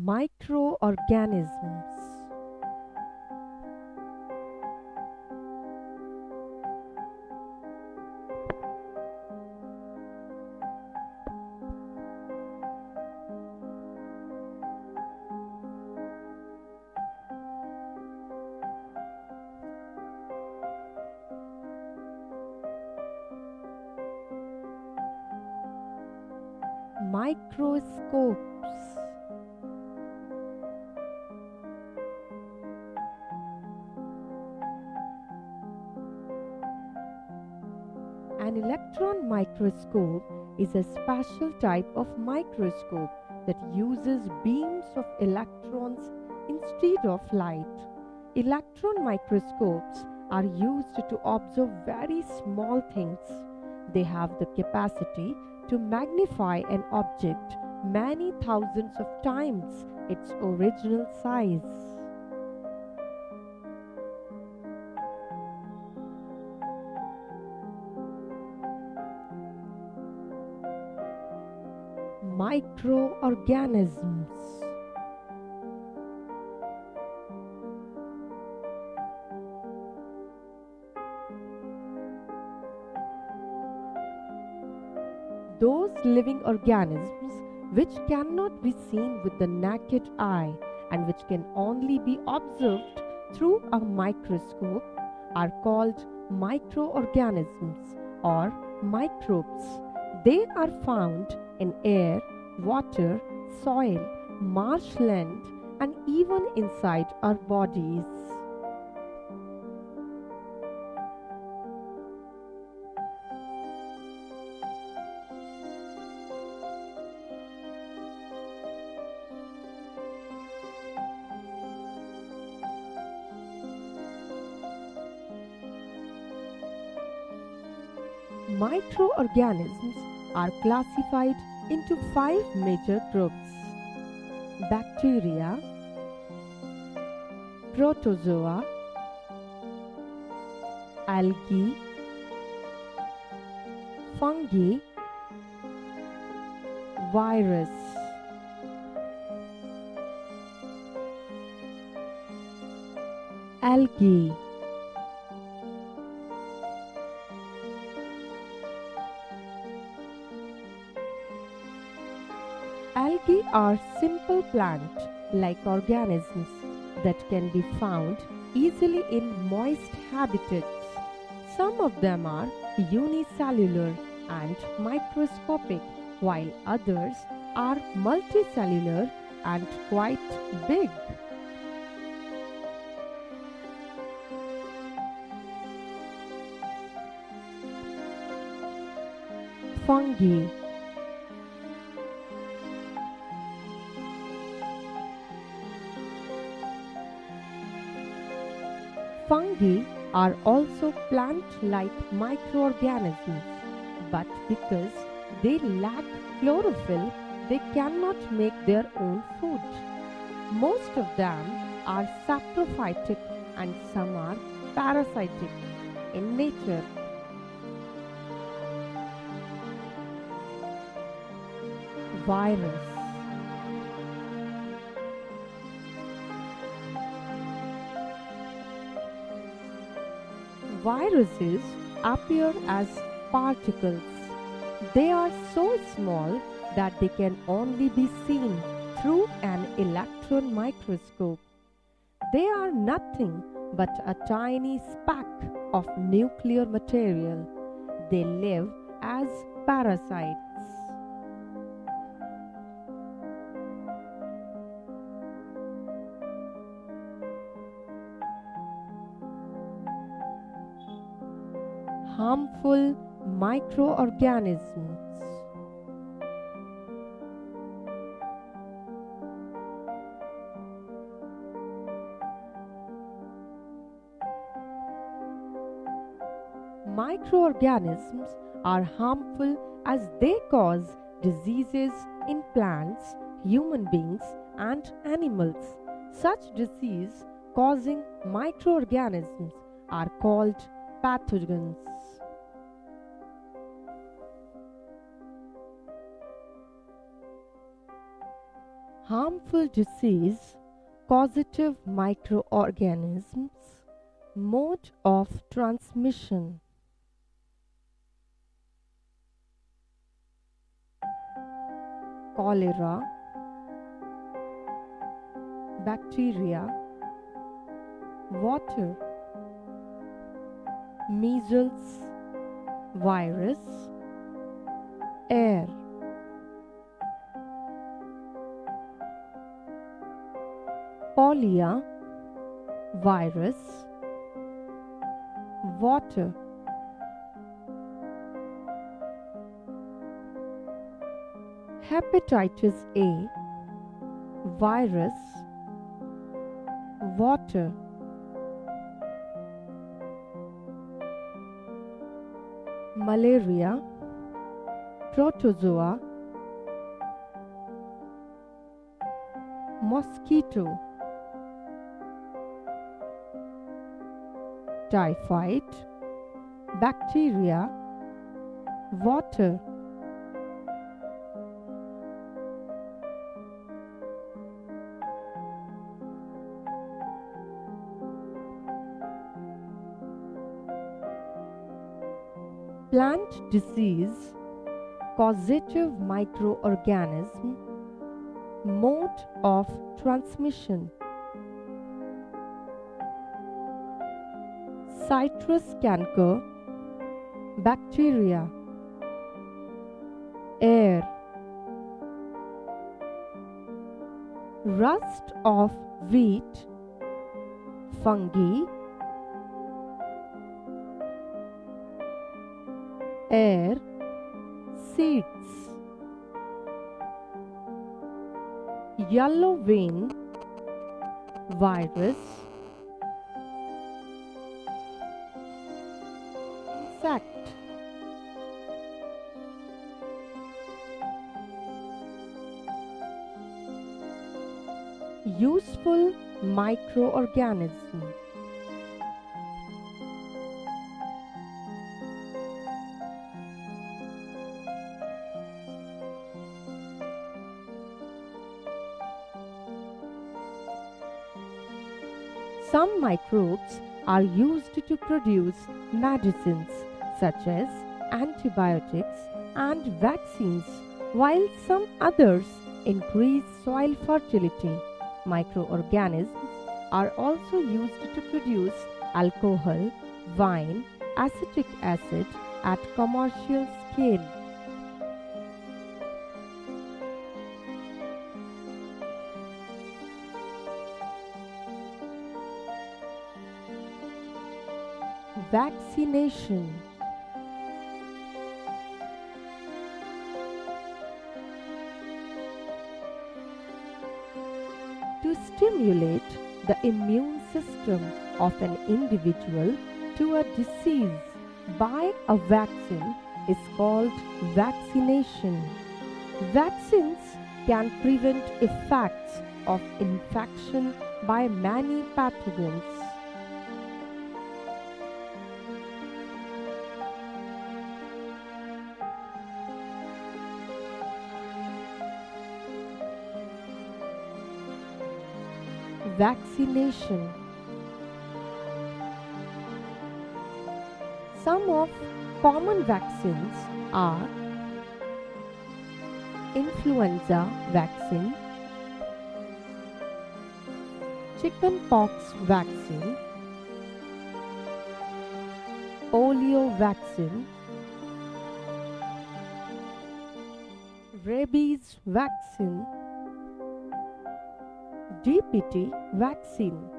Microorganisms. Microscopes. An electron microscope is a special type of microscope that uses beams of electrons instead of light. Electron microscopes are used to observe very small things. They have the capacity to magnify an object many thousands of times its original size. Microorganisms. Those living organisms which cannot be seen with the naked eye and which can only be observed through a microscope are called microorganisms or microbes. They are found in air, water, soil, marshland, and even inside our bodies. Microorganisms are classified into five major groups: bacteria, protozoa, algae, fungi, virus. Algae. Algae are simple plant-like organisms that can be found easily in moist habitats. Some of them are unicellular and microscopic, while others are multicellular and quite big. Fungi. Fungi are also plant-like microorganisms, but because they lack chlorophyll, they cannot make their own food. Most of them are saprophytic and some are parasitic in nature. Virus. Viruses appear as particles. They are so small that they can only be seen through an electron microscope. They are nothing but a tiny speck of nuclear material. They live as parasites. Harmful microorganisms. Microorganisms are harmful as they cause diseases in plants, human beings, and animals. Such disease causing microorganisms are called pathogens. Harmful disease, causative microorganisms, mode of transmission. Cholera, bacteria, water, measles, virus, air. Polio, virus, water. Hepatitis A, virus, water. Malaria, protozoa, mosquito. Typhoid, bacteria, water. Plant disease, causative microorganism, mode of transmission. Citrus canker, bacteria, air. Rust of wheat, fungi, air, seeds. Yellow vein, virus, insect. Useful microorganism. Some microbes are used to produce medicines such as antibiotics and vaccines, while some others increase soil fertility. Microorganisms are also used to produce alcohol, wine, acetic acid at commercial scale. Vaccination. To stimulate the immune system of an individual to a disease by a vaccine is called vaccination. Vaccines can prevent effects of infection by many pathogens. Vaccination. Some of common vaccines are influenza vaccine, chickenpox vaccine, polio vaccine, rabies vaccine, DPT vaccine.